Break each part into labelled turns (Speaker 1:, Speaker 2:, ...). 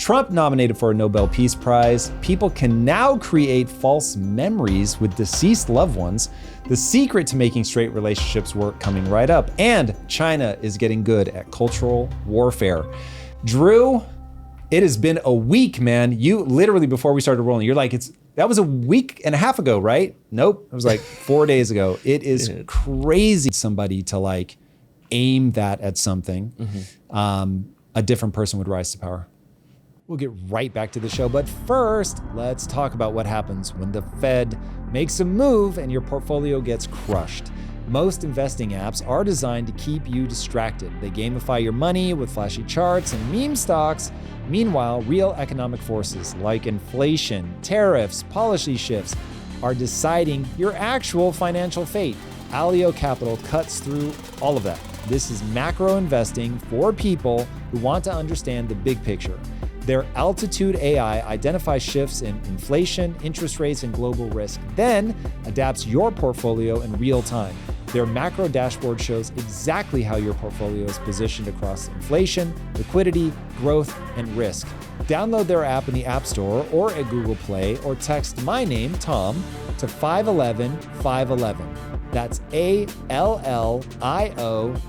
Speaker 1: Trump nominated for a Nobel Peace Prize. People can now create false memories with deceased loved ones. The secret to making straight relationships work coming right up. And China is getting good at cultural warfare. Drew, it has been a week, man. You literally, before we started rolling, you're like, that was a week and a half ago, right? Nope, it was like 4 days ago. It is crazy somebody to like aim that at something. A different person would rise to power. We'll get right back to the show, but first, let's talk about what happens when the Fed makes a move and your portfolio gets crushed. Most investing apps are designed to keep you distracted. They gamify your money with flashy charts and meme stocks. Meanwhile, real economic forces like inflation, tariffs, policy shifts are deciding your actual financial fate. Alio Capital cuts through all of that. This is macro investing for people who want to understand the big picture. Their Altitude AI identifies shifts in inflation, interest rates, and global risk, then adapts your portfolio in real time. Their macro dashboard shows exactly how your portfolio is positioned across inflation, liquidity, growth, and risk. Download their app in the App Store or at Google Play, or text my name, Tom, to 511-511. That's ALLIO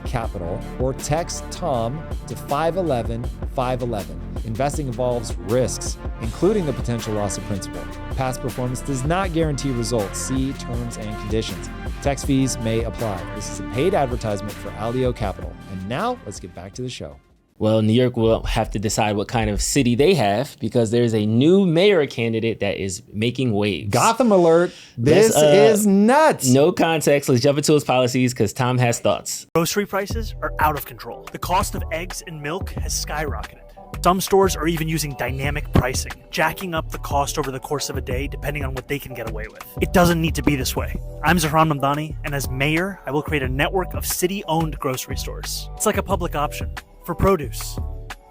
Speaker 1: Capital, or text Tom to 511-511. Investing involves risks, including the potential loss of principal. Past performance does not guarantee results. See terms and conditions. Tax fees may apply. This is a paid advertisement for Alio Capital. And now let's get back to the show.
Speaker 2: Well, New York will have to decide what kind of city they have, because there's a new mayor candidate that is making waves.
Speaker 1: Gotham alert. This is nuts.
Speaker 2: No context. Let's jump into his policies because Tom has thoughts.
Speaker 3: Grocery prices are out of control. The cost of eggs and milk has skyrocketed. Some stores are even using dynamic pricing, jacking up the cost over the course of a day depending on what they can get away with. It doesn't need to be this way. I'm Zahran Mamdani, and as mayor, I will create a network of city-owned grocery stores. It's like a public option for produce.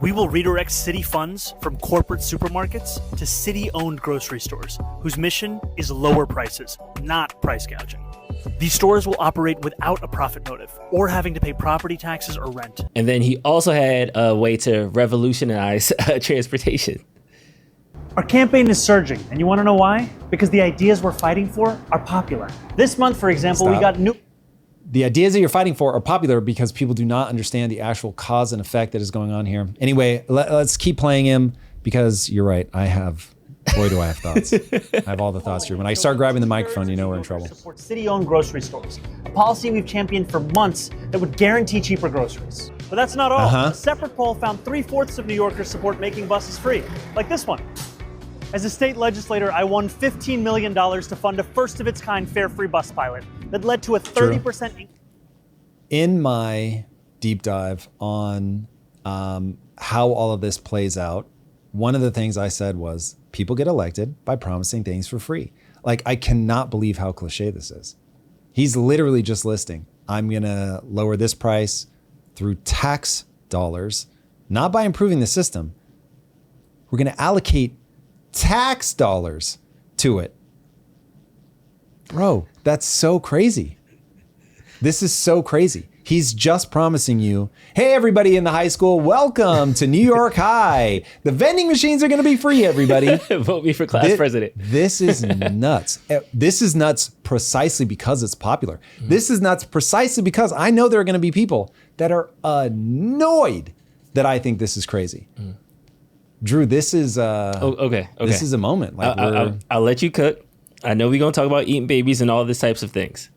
Speaker 3: We will redirect city funds from corporate supermarkets to city-owned grocery stores, whose mission is lower prices, not price gouging. These stores will operate without a profit motive or having to pay property taxes or rent.
Speaker 2: And then he also had a way to revolutionize transportation.
Speaker 3: Our campaign is surging, and you want to know why? Because the ideas we're fighting for are popular. This month, for example, we got new...
Speaker 1: The ideas that you're fighting for are popular because people do not understand the actual cause and effect that is going on here. Anyway, let's keep playing him, because you're right. Boy, do I have thoughts. I have all the thoughts, Drew. When I start grabbing the microphone, you know we're in trouble.
Speaker 3: Support city-owned grocery stores, a policy we've championed for months that would guarantee cheaper groceries. But that's not all. A separate poll found 3/4 of New Yorkers support making buses free, like this one. As a state legislator, I won $15 million to fund a first-of-its-kind fare-free bus pilot that led to a 30% increase.
Speaker 1: In my deep dive on how all of this plays out, one of the things I said was, people get elected by promising things for free. Like, I cannot believe how cliche this is. He's literally just listing, I'm gonna lower this price through tax dollars, not by improving the system. We're gonna allocate tax dollars to it. Bro, that's so crazy. This is so crazy. He's just promising you, hey, everybody in the high school, welcome to New York High. The vending machines are going to be free, everybody.
Speaker 2: Vote me for class president.
Speaker 1: This is nuts. This is nuts precisely because it's popular. This is nuts precisely because I know there are going to be people that are annoyed that I think this is crazy. Drew, this is
Speaker 2: okay.
Speaker 1: This is a moment. Like
Speaker 2: I'll let you cook. I know we're going to talk about eating babies and all these types of things.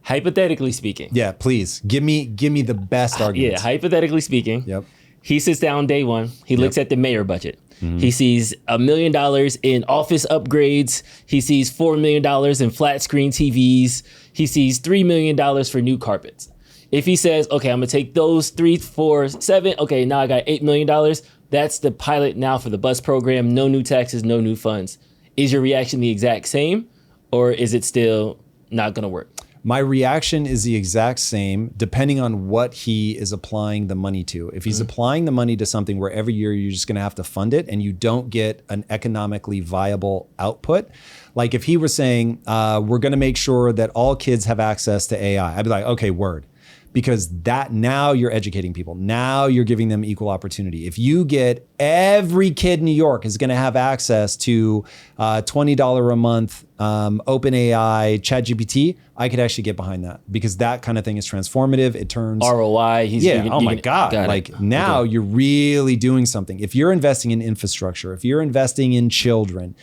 Speaker 2: Hypothetically speaking.
Speaker 1: Yeah, please. Give me the best arguments.
Speaker 2: Yeah, hypothetically speaking.
Speaker 1: Yep.
Speaker 2: He sits down day one. He looks at the mayor budget. He sees $1 million in office upgrades. He sees $4 million in flat screen TVs. He sees $3 million for new carpets. If he says, okay, I'm going to take those 3, 4, 7. Okay, now I got $8 million. That's the pilot now for the bus program. No new taxes, no new funds. Is your reaction the exact same, or is it still not going to work?
Speaker 1: My reaction is the exact same, depending on what he is applying the money to. If he's applying the money to something where every year you're just going to have to fund it and you don't get an economically viable output, like if he were saying, we're going to make sure that all kids have access to AI, I'd be like, okay, word. because that now you're educating people. Now you're giving them equal opportunity. If you get every kid in New York is going to have access to $20 a month OpenAI, ChatGPT, I could actually get behind that because that kind of thing is transformative. It turns
Speaker 2: ROI.
Speaker 1: Oh my God. Like now you're really doing something. If you're investing in infrastructure, if you're investing in children,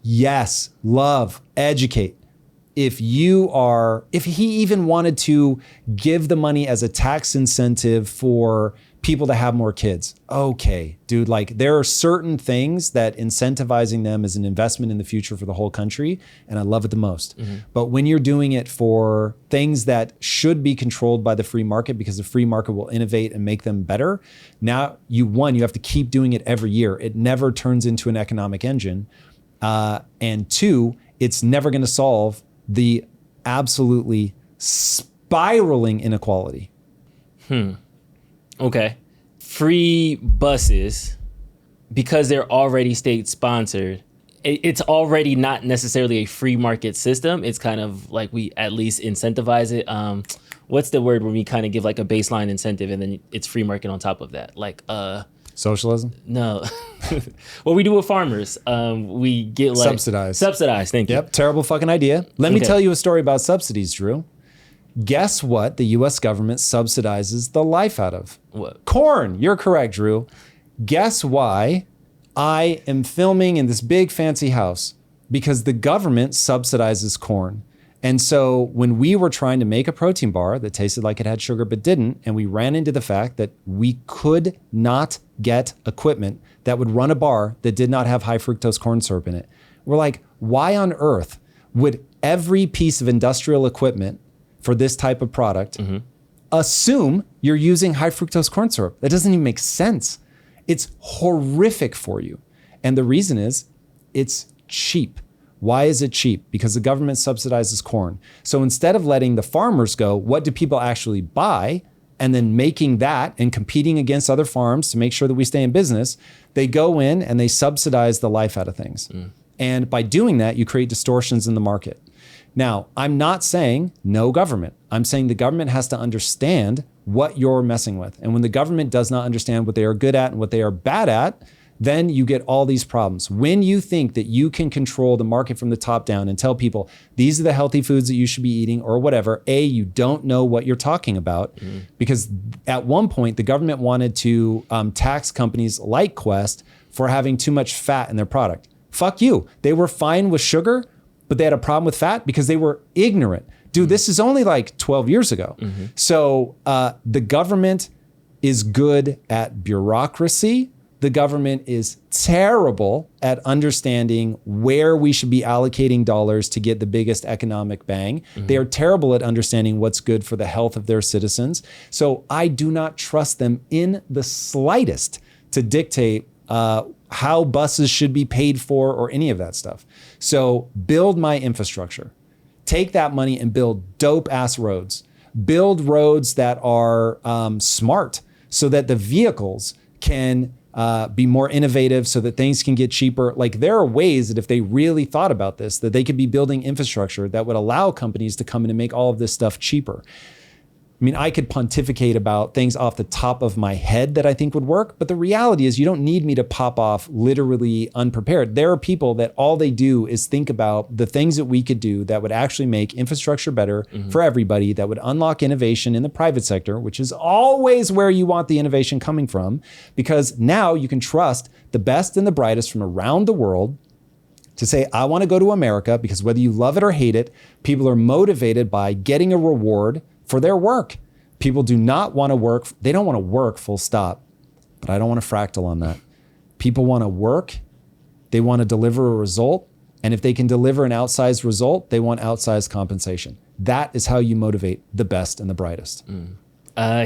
Speaker 1: yes, love, educate. If he even wanted to give the money as a tax incentive for people to have more kids, okay, dude, like there are certain things that incentivizing them is an investment in the future for the whole country, and I love it the most. But when you're doing it for things that should be controlled by the free market because the free market will innovate and make them better, now you have to keep doing it every year. It never turns into an economic engine. And two, it's never going to solve the absolutely spiraling inequality.
Speaker 2: Okay. Free buses, because they're already state sponsored, it's already not necessarily a free market system. It's kind of like we at least incentivize it. What's the word when we kind of give like a baseline incentive and then it's free market on top of that? Like,
Speaker 1: Socialism?
Speaker 2: No. What we do with farmers, we get like subsidized. Thank you.
Speaker 1: Yep. Terrible fucking idea. Let me tell you a story about subsidies, Drew. Guess what the US government subsidizes the life out of?
Speaker 2: What?
Speaker 1: Corn. You're correct, Drew. Guess why I am filming in this big fancy house? Because the government subsidizes corn. And so when we were trying to make a protein bar that tasted like it had sugar but didn't, and we ran into the fact that we could not get equipment that would run a bar that did not have high fructose corn syrup in it, we're like, why on earth would every piece of industrial equipment for this type of product assume you're using high fructose corn syrup? That doesn't even make sense. It's horrific for you. And the reason is it's cheap. Why is it cheap? Because the government subsidizes corn. So instead of letting the farmers go, what do people actually buy? And then making that and competing against other farms to make sure that we stay in business, they go in and they subsidize the life out of things. And by doing that, you create distortions in the market. Now, I'm not saying no government. I'm saying the government has to understand what you're messing with. And when the government does not understand what they are good at and what they are bad at, then you get all these problems. When you think that you can control the market from the top down and tell people, these are the healthy foods that you should be eating or whatever, you don't know what you're talking about. Because at one point, the government wanted to tax companies like Quest for having too much fat in their product. Fuck you. They were fine with sugar, but they had a problem with fat because they were ignorant. Dude, this is only like 12 years ago. So the government is good at bureaucracy. The government is terrible at understanding where we should be allocating dollars to get the biggest economic bang. They are terrible at understanding what's good for the health of their citizens. So I do not trust them in the slightest to dictate how buses should be paid for or any of that stuff. So build my infrastructure. Take that money and build dope ass roads. Build roads that are smart so that the vehicles can be more innovative so that things can get cheaper. Like there are ways that if they really thought about this, that they could be building infrastructure that would allow companies to come in and make all of this stuff cheaper. I mean, I could pontificate about things off the top of my head that I think would work, but the reality is you don't need me to pop off literally unprepared. There are people that all they do is think about the things that we could do that would actually make infrastructure better for everybody, that would unlock innovation in the private sector, which is always where you want the innovation coming from, because now you can trust the best and the brightest from around the world to say, I want to go to America, because whether you love it or hate it, people are motivated by getting a reward for their work. People do not want to work. They don't want to work, full stop. But I don't want to fractal on that. People want to work. They want to deliver a result. And if they can deliver an outsized result, they want outsized compensation. That is how you motivate the best and the brightest.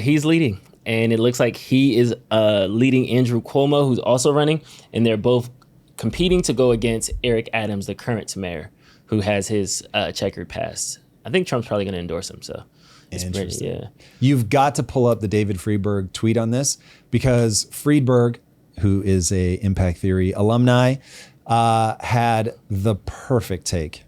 Speaker 2: He's leading. And it looks like he is leading Andrew Cuomo, who's also running. And they're both competing to go against Eric Adams, the current mayor, who has his checkered past. I think Trump's probably going to endorse him. So it's
Speaker 1: interesting.
Speaker 2: Pretty, yeah.
Speaker 1: You've got to pull up the David Friedberg tweet on this, because Friedberg, who is a Impact Theory alumni, had the perfect take.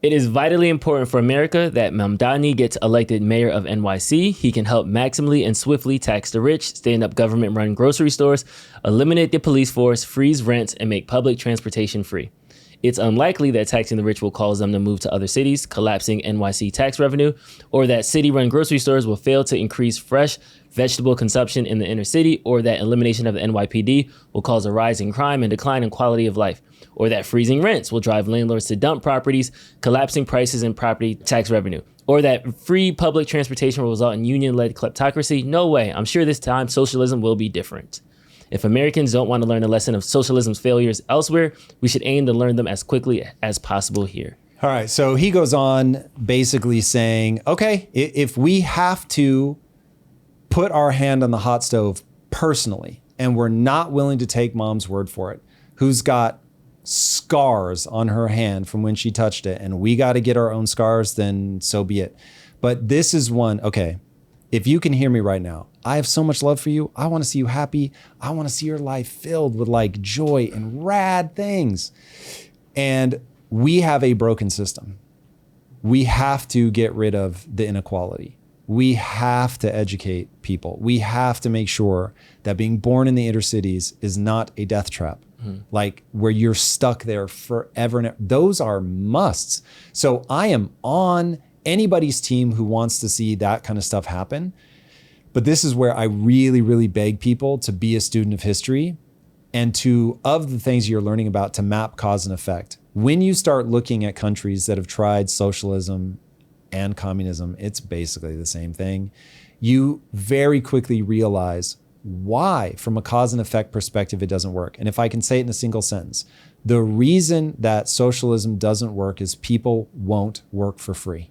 Speaker 2: It is vitally important for America that Mamdani gets elected mayor of NYC. He can help maximally and swiftly tax the rich, stand up government-run grocery stores, eliminate the police force, freeze rents, and make public transportation free. It's unlikely that taxing the rich will cause them to move to other cities, collapsing NYC tax revenue, or that city-run grocery stores will fail to increase fresh vegetable consumption in the inner city, or that elimination of the NYPD will cause a rise in crime and decline in quality of life, or that freezing rents will drive landlords to dump properties, collapsing prices and property tax revenue, or that free public transportation will result in union-led kleptocracy. No way. I'm sure this time socialism will be different. If Americans don't want to learn a lesson of socialism's failures elsewhere, we should aim to learn them as quickly as possible here.
Speaker 1: All right. So he goes on basically saying, okay, if we have to put our hand on the hot stove personally, and we're not willing to take mom's word for it, who's got scars on her hand from when she touched it, and we got to get our own scars, then so be it. But this is one, okay, if you can hear me right now, I have so much love for you. I want to see you happy. I want to see your life filled with like joy and rad things. And we have a broken system. We have to get rid of the inequality. We have to educate people. We have to make sure that being born in the inner cities is not a death trap, like where you're stuck there forever and ever. Those are musts. So I am on anybody's team who wants to see that kind of stuff happen. But this is where I really, really beg people to be a student of history and to, of the things you're learning about, to map cause and effect. When you start looking at countries that have tried socialism and communism, it's basically the same thing. You very quickly realize why, from a cause and effect perspective, it doesn't work. And if I can say it in a single sentence, the reason that socialism doesn't work is people won't work for free.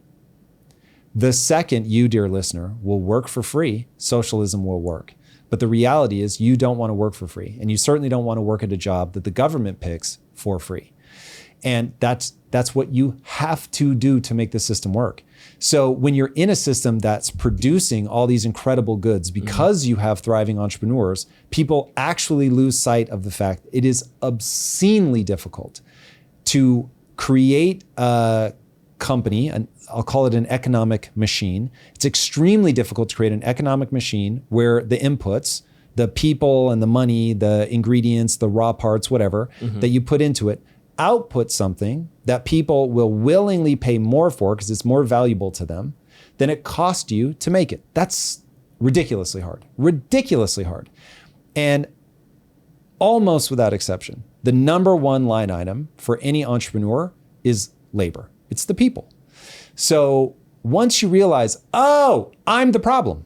Speaker 1: The second you, dear listener, will work for free, socialism will work. But the reality is you don't want to work for free. And you certainly don't want to work at a job that the government picks for free. And that's what you have to do to make the system work. So when you're in a system that's producing all these incredible goods because you have thriving entrepreneurs, people actually lose sight of the fact it is obscenely difficult to create a company, and I'll call it an economic machine. It's extremely difficult to create an economic machine where the inputs, the people and the money, the ingredients, the raw parts, whatever, that you put into it, output something that people will willingly pay more for because it's more valuable to them than it cost you to make it. That's ridiculously hard, ridiculously hard. And almost without exception, the number one line item for any entrepreneur is labor. It's the people. So once you realize, oh, I'm the problem.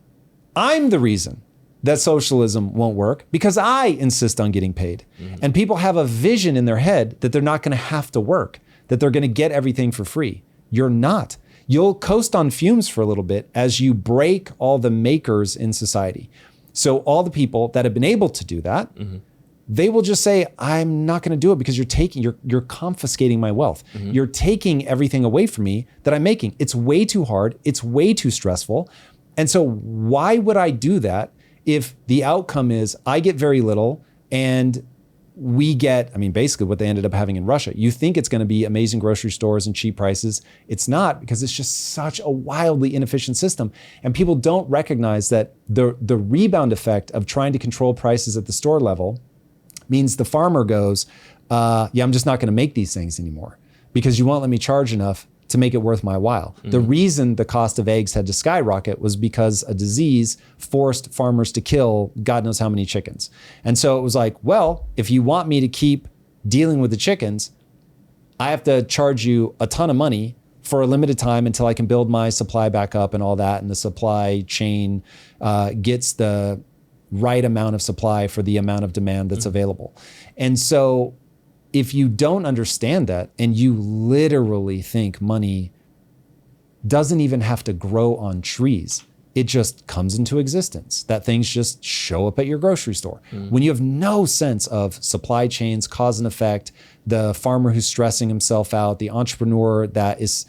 Speaker 1: I'm the reason that socialism won't work because I insist on getting paid. And people have a vision in their head that they're not going to have to work, that they're going to get everything for free. You're not. You'll coast on fumes for a little bit as you break all the makers in society. So all the people that have been able to do that, they will just say, I'm not going to do it because you're confiscating my wealth. You're taking everything away from me that I'm making. It's way too hard. It's way too stressful. And so why would I do that if the outcome is I get very little and we get, basically what they ended up having in Russia. You think it's going to be amazing grocery stores and cheap prices. It's not, because it's just such a wildly inefficient system. And people don't recognize that the rebound effect of trying to control prices at the store level means the farmer goes, I'm just not going to make these things anymore because you won't let me charge enough to make it worth my while. The reason the cost of eggs had to skyrocket was because a disease forced farmers to kill God knows how many chickens. And so it was like, well, if you want me to keep dealing with the chickens, I have to charge you a ton of money for a limited time until I can build my supply back up and all that. And the supply chain gets the right amount of supply for the amount of demand that's available. And so if you don't understand that and you literally think money doesn't even have to grow on trees, it just comes into existence, that things just show up at your grocery store. When you have no sense of supply chains, cause and effect, the farmer who's stressing himself out, the entrepreneur that is,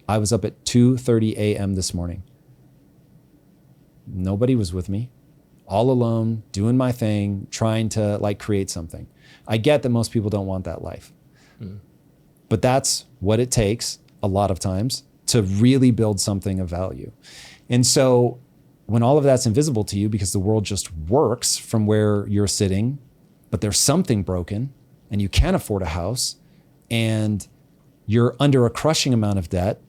Speaker 1: I was up at 2:30 a.m. this morning. Nobody was with me. All alone, doing my thing, trying to create something. I get that most people don't want that life, but that's what it takes. a lot of times to really build something of value. And so when all of that's invisible to you because the world just works from where you're sitting, but there's something broken and you can't afford a house and you're under a crushing amount of debt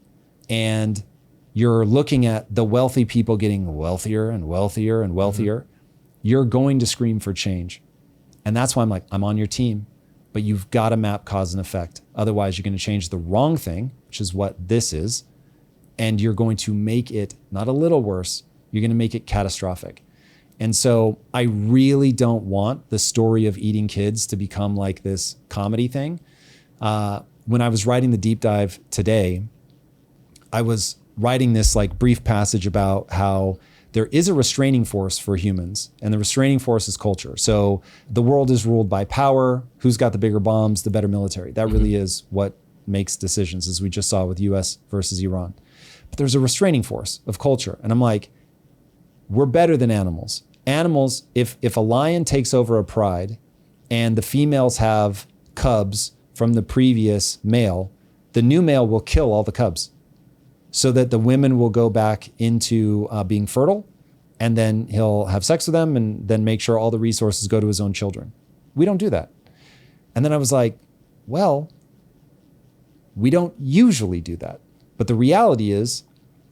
Speaker 1: and you're looking at the wealthy people getting wealthier and wealthier and wealthier, you're going to scream for change. And that's why I'm like, I'm on your team, but you've got to map cause and effect. Otherwise, you're going to change the wrong thing, which is what this is. And you're going to make it not a little worse, you're going to make it catastrophic. And so I really don't want the story of eating kids to become like this comedy thing. When I was writing the deep dive today, I was writing this like brief passage about how there is a restraining force for humans, and the restraining force is culture. So the world is ruled by power. Who's got the bigger bombs, the better military. That really is what makes decisions, as we just saw with US versus Iran. But there's a restraining force of culture. And I'm like, we're better than animals. Animals, if a lion takes over a pride and the females have cubs from the previous male, the new male will kill all the cubs so that the women will go back into being fertile, and then he'll have sex with them and then make sure all the resources go to his own children. We don't do that. And then I was like, well, we don't usually do that. But the reality is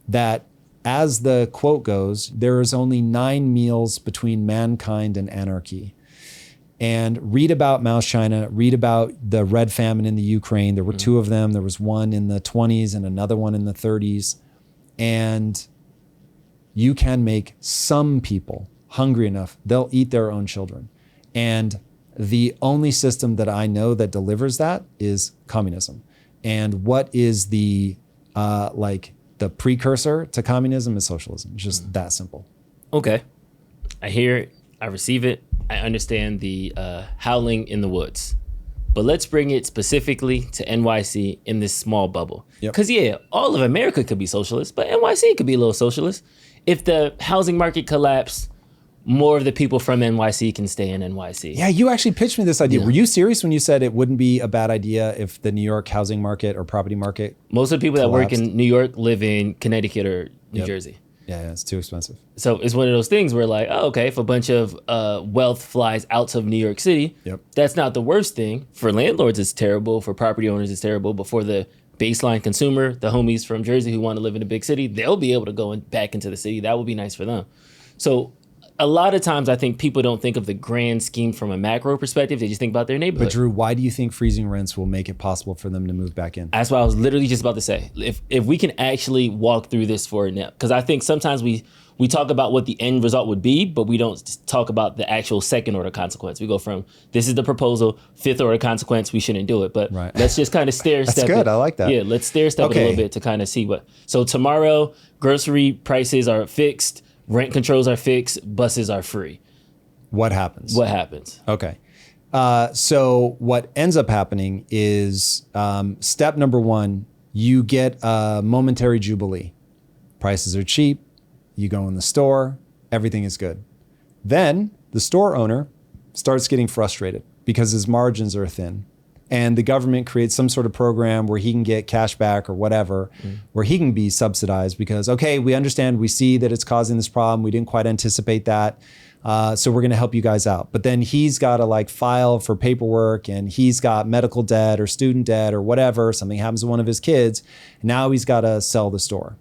Speaker 1: that, as the quote goes, there is only 9 meals between mankind and anarchy. And read about Mao's China, read about the Red Famine in the Ukraine. There were 2 of them. There was one in the 20s and another one in the 30s. And you can make some people hungry enough, they'll eat their own children. And the only system that I know that delivers that is communism. And what is the the precursor to communism is socialism. It's just that simple.
Speaker 2: Okay. I hear it. I receive it. I understand the howling in the woods. But let's bring it specifically to NYC in this small bubble. Because, all of America could be socialist, but NYC could be a little socialist. If the housing market collapsed, more of the people from NYC can stay in NYC.
Speaker 1: Yeah, you actually pitched me this idea. Were you serious when you said it wouldn't be a bad idea if the New York housing market or property market
Speaker 2: Most of the people collapsed? That work in New York live in Connecticut or New Jersey.
Speaker 1: Yeah, it's too expensive.
Speaker 2: So it's one of those things where like, oh, okay, if a bunch of wealth flies out of New York City, that's not the worst thing. For landlords, it's terrible. For property owners, it's terrible. But for the baseline consumer, the homies from Jersey who want to live in a big city, they'll be able to go back into the city. That would be nice for them. So a lot of times I think people don't think of the grand scheme from a macro perspective. They just think about their neighborhood.
Speaker 1: But Drew, why do you think freezing rents will make it possible for them to move back in?
Speaker 2: That's what I was literally just about to say. If we can actually walk through this for a nap, because I think sometimes we talk about what the end result would be, but we don't talk about the actual second order consequence. We go from, this is the proposal, 5th order consequence, we shouldn't do it. But let's just kind of stair step.
Speaker 1: That's good, I like that.
Speaker 2: Yeah, let's stair step it a little bit to kind of see what. So tomorrow, grocery prices are fixed, rent controls are fixed, buses are free.
Speaker 1: What happens? Okay. So what ends up happening is step number 1, you get a momentary jubilee. Prices are cheap. You go in the store, everything is good. Then the store owner starts getting frustrated because his margins are thin. And the government creates some sort of program where he can get cash back or whatever, where he can be subsidized because, okay, we understand, we see that it's causing this problem. We didn't quite anticipate that. So we're going to help you guys out. But then he's got to like file for paperwork, and he's got medical debt or student debt or whatever. Something happens to one of his kids. And now he's got to sell the store.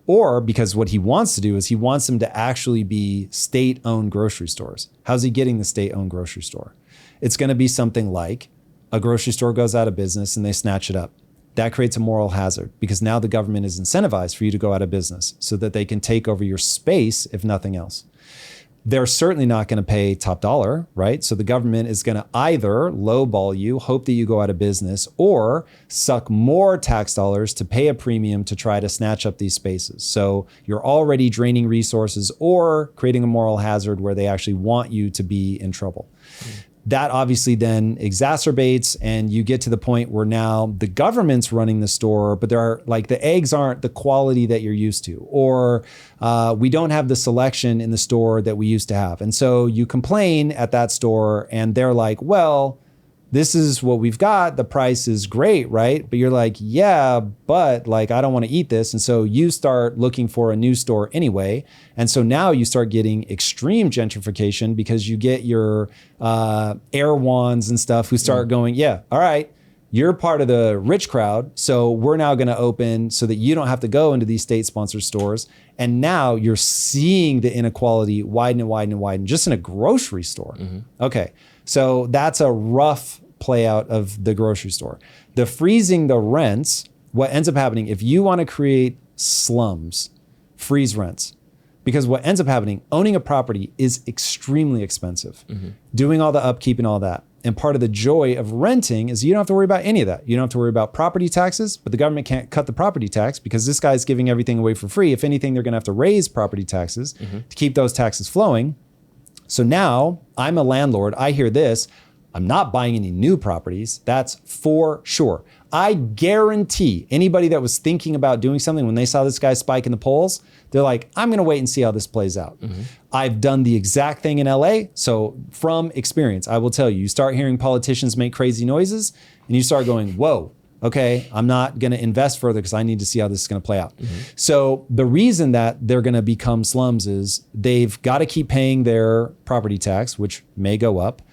Speaker 1: Or because what he wants to do is he wants them to actually be state-owned grocery stores. How's he getting the state-owned grocery store? It's going to be something like a grocery store goes out of business and they snatch it up. That creates a moral hazard because now the government is incentivized for you to go out of business so that they can take over your space, if nothing else. They're certainly not going to pay top dollar, right? So the government is going to either lowball you, hope that you go out of business, or suck more tax dollars to pay a premium to try to snatch up these spaces. So you're already draining resources or creating a moral hazard where they actually want you to be in trouble. That obviously then exacerbates, and you get to the point where now the government's running the store, but there are like the eggs aren't the quality that you're used to, or we don't have the selection in the store that we used to have. And so you complain at that store and they're like, well, this is what we've got. The price is great, right? But you're like, yeah, but like, I don't want to eat this. And so you start looking for a new store anyway. And so now you start getting extreme gentrification because you get your Erewhons and stuff who start going, yeah, all right, you're part of the rich crowd. So we're now going to open so that you don't have to go into these state-sponsored stores. And now you're seeing the inequality widen and widen and widen just in a grocery store. Okay. So that's a rough play out of the grocery store. The freezing the rents, what ends up happening, if you want to create slums, freeze rents. Because what ends up happening, owning a property is extremely expensive. Doing all the upkeep and all that. And part of the joy of renting is you don't have to worry about any of that. You don't have to worry about property taxes, but the government can't cut the property tax because this guy's giving everything away for free. If anything, they're going to have to raise property taxes to keep those taxes flowing. So now I'm a landlord. I hear this. I'm not buying any new properties. That's for sure. I guarantee anybody that was thinking about doing something when they saw this guy spike in the polls, they're like, I'm going to wait and see how this plays out. I've done the exact thing in LA. So from experience, I will tell you, you start hearing politicians make crazy noises and you start going, whoa, okay, I'm not going to invest further because I need to see how this is going to play out. So the reason that they're going to become slums is they've got to keep paying their property tax, which may go up.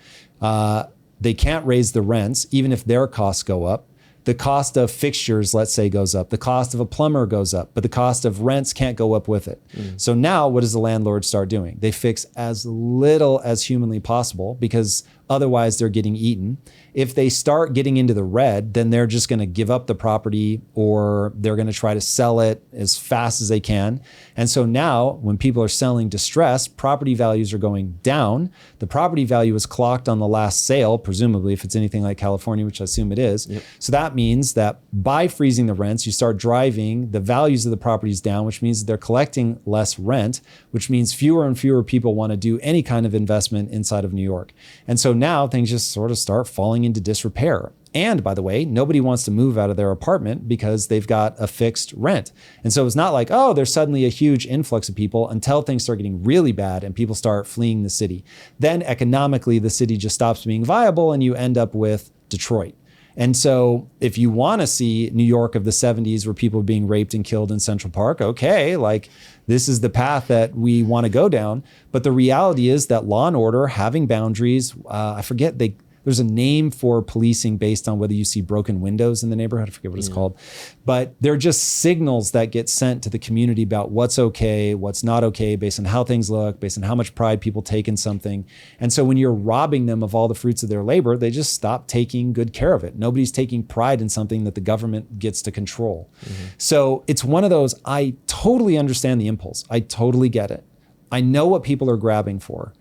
Speaker 1: They can't raise the rents, even if their costs go up. The cost of fixtures, let's say, goes up. The cost of a plumber goes up, but the cost of rents can't go up with it. So now what does the landlord start doing? They fix as little as humanly possible because otherwise they're getting eaten. If they start getting into the red, then they're just going to give up the property or they're going to try to sell it as fast as they can. And so now when people are selling distressed, property values are going down. The property value is clocked on the last sale, presumably if it's anything like California, which I assume it is. So that means that by freezing the rents, you start driving the values of the properties down, which means they're collecting less rent, which means fewer and fewer people want to do any kind of investment inside of New York. And so now things just sort of start falling into disrepair. And by the way, nobody wants to move out of their apartment because they've got a fixed rent. And so it's not like, oh, there's suddenly a huge influx of people until things start getting really bad and people start fleeing the city. Then economically, the city just stops being viable and you end up with Detroit. And so if you want to see New York of the 70s where people are being raped and killed in Central Park, okay, like this is the path that we want to go down. But the reality is that law and order, having boundaries, I forget, there's a name for policing based on whether you see broken windows in the neighborhood. I forget what it's called. But they're just signals that get sent to the community about what's okay, what's not okay, based on how things look, based on how much pride people take in something. And so when you're robbing them of all the fruits of their labor, they just stop taking good care of it. Nobody's taking pride in something that the government gets to control. So it's one of those, I totally understand the impulse. I totally get it. I know what people are grabbing for,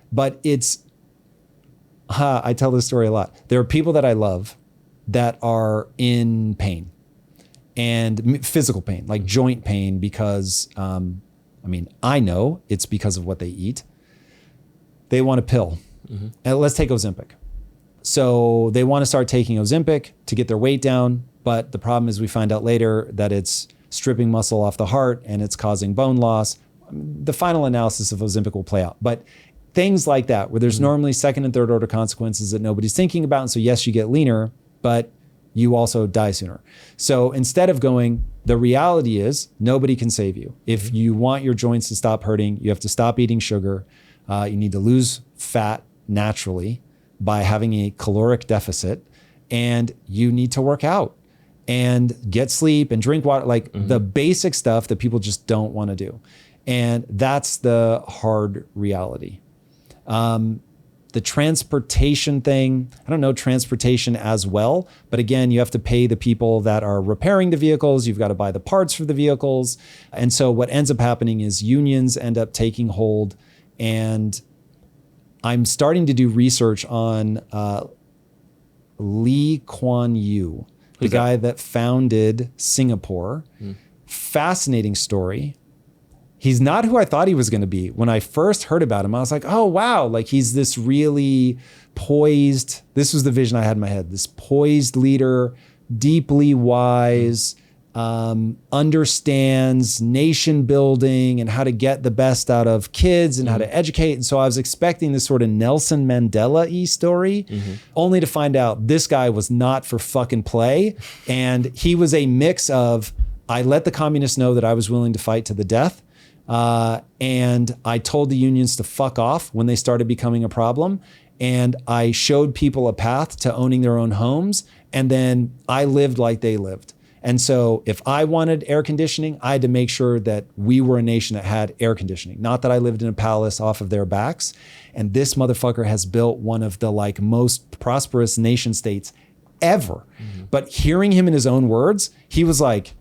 Speaker 1: but I tell this story a lot. There are people that I love that are in pain and physical pain, like joint pain, because, I know it's because of what they eat. They want a pill. And let's take Ozempic. So they want to start taking Ozempic to get their weight down. But the problem is we find out later that it's stripping muscle off the heart and it's causing bone loss. The final analysis of Ozempic will play out. But things like that, where there's normally second and third order consequences that nobody's thinking about. And so yes, you get leaner, but you also die sooner. So instead of going, the reality is nobody can save you. If you want your joints to stop hurting, you have to stop eating sugar. You need to lose fat naturally by having a caloric deficit, and you need to work out and get sleep and drink water, like the basic stuff that people just don't want to do. And that's the hard reality. The transportation thing, I don't know transportation as well, but again, you have to pay the people that are repairing the vehicles. You've got to buy the parts for the vehicles. And so what ends up happening is unions end up taking hold. And I'm starting to do research on Lee Kuan Yew, the guy that founded Singapore. Fascinating story. He's not who I thought he was going to be. When I first heard about him, I was like, oh, wow. Like he's this really poised, this was the vision I had in my head, this poised leader, deeply wise, understands nation building and how to get the best out of kids and how to educate. And so I was expecting this sort of Nelson Mandela-y story, only to find out this guy was not for fucking play. And he was a mix of, I let the communists know that I was willing to fight to the death. And I told the unions to fuck off when they started becoming a problem. And I showed people a path to owning their own homes. And then I lived like they lived. And so if I wanted air conditioning, I had to make sure that we were a nation that had air conditioning. Not that I lived in a palace off of their backs. And this motherfucker has built one of the like most prosperous nation states ever. But hearing him in his own words, he was like,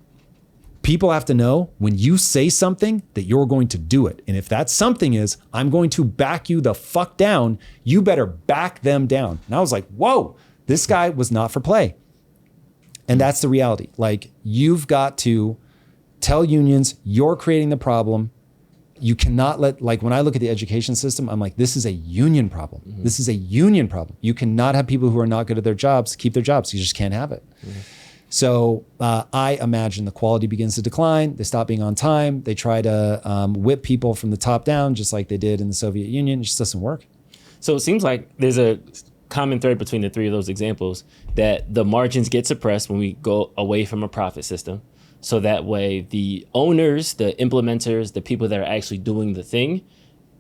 Speaker 1: people have to know when you say something that you're going to do it. And if that something is, I'm going to back you the fuck down, you better back them down. And I was like, whoa, this guy was not for play. And that's the reality. Like, you've got to tell unions you're creating the problem. You cannot let, like, when I look at the education system, I'm like, this is a union problem. This is a union problem. You cannot have people who are not good at their jobs keep their jobs. You just can't have it. So I imagine the quality begins to decline. They stop being on time. They try to whip people from the top down, just like they did in the Soviet Union. It just doesn't work.
Speaker 2: So it seems like there's a common thread between the three of those examples, that the margins get suppressed when we go away from a profit system. So that way the owners, the implementers, the people that are actually doing the thing,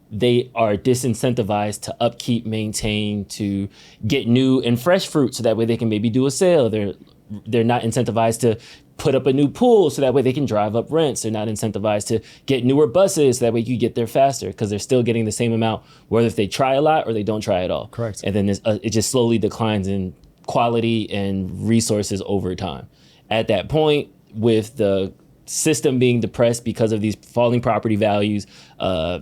Speaker 2: they are disincentivized to upkeep, maintain, to get new and fresh fruit, so that way they can maybe do a sale. They're not incentivized to put up a new pool, so that way they can drive up rents. They're not incentivized to get newer buses, so that way you get there faster, because they're still getting the same amount, whether if they try a lot or they don't try at all.
Speaker 1: Correct.
Speaker 2: And then it just slowly declines in quality and resources over time. At that point, with the system being depressed because of these falling property values,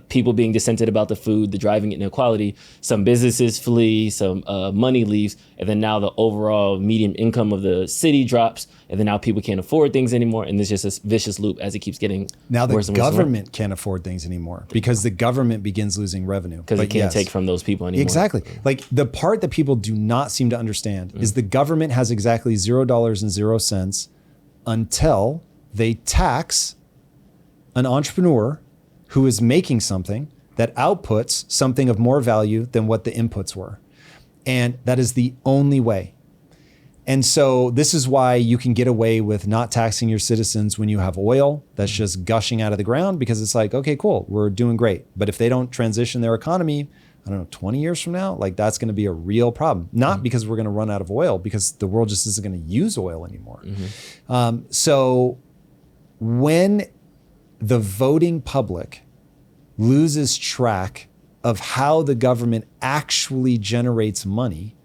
Speaker 2: people being dissented about the food, the driving inequality, some businesses flee, some money leaves, and then now the overall median income of the city drops, and then now people can't afford things anymore, and there's just this vicious loop as it keeps getting
Speaker 1: now
Speaker 2: worse and worse.
Speaker 1: The government can't afford things anymore because the government begins losing revenue.
Speaker 2: Because it can't take from those people anymore.
Speaker 1: Exactly. Like, the part that people do not seem to understand is the government has exactly $0.00 until they tax an entrepreneur who is making something that outputs something of more value than what the inputs were. And that is the only way. And so this is why you can get away with not taxing your citizens when you have oil that's just gushing out of the ground, because it's like, okay, cool, we're doing great. But if they don't transition their economy, I don't know, 20 years from now, like, that's going to be a real problem. Not because we're going to run out of oil, because the world just isn't going to use oil anymore. So when the voting public loses track of how the government actually generates money,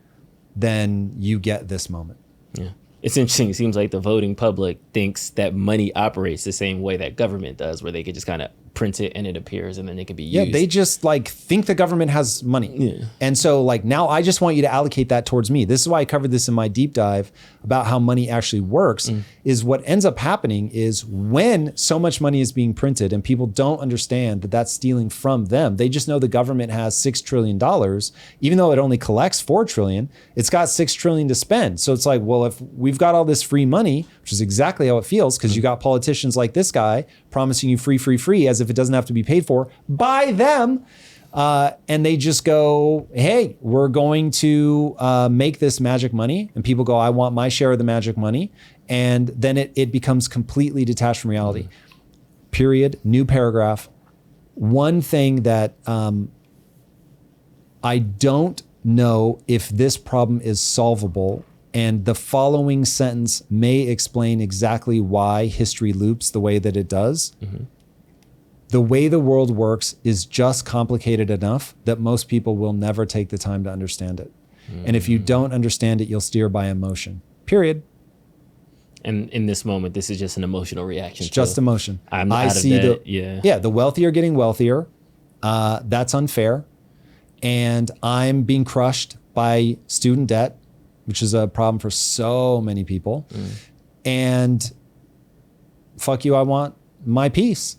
Speaker 1: then you get this moment.
Speaker 2: Yeah. It's interesting. It seems like the voting public thinks that money operates the same way that government does, where they could just kind of print it and it appears and then it can be used.
Speaker 1: Yeah, they just like think the government has money.
Speaker 2: Yeah.
Speaker 1: And so like, now I just want you to allocate that towards me. This is why I covered this in my deep dive about how money actually works, is what ends up happening is when so much money is being printed and people don't understand that that's stealing from them. They just know the government has $6 trillion, even though it only collects $4 trillion, it's got $6 trillion to spend. So it's like, well, if we've got all this free money, which is exactly how it feels, because you got politicians like this guy promising you free, as if it doesn't have to be paid for by them. And they just go, hey, we're going to make this magic money. And people go, I want my share of the magic money. And then it becomes completely detached from reality. Period. New paragraph. One thing that I don't know if this problem is solvable, and the following sentence may explain exactly why history loops the way that it does. The way the world works is just complicated enough that most people will never take the time to understand it. And if you don't understand it, you'll steer by emotion. Period.
Speaker 2: And in this moment, this is just an emotional reaction.
Speaker 1: It's just emotion.
Speaker 2: I see
Speaker 1: the wealthy are getting wealthier. That's unfair. And I'm being crushed by student debt, which is a problem for so many people. And fuck you, I want my peace.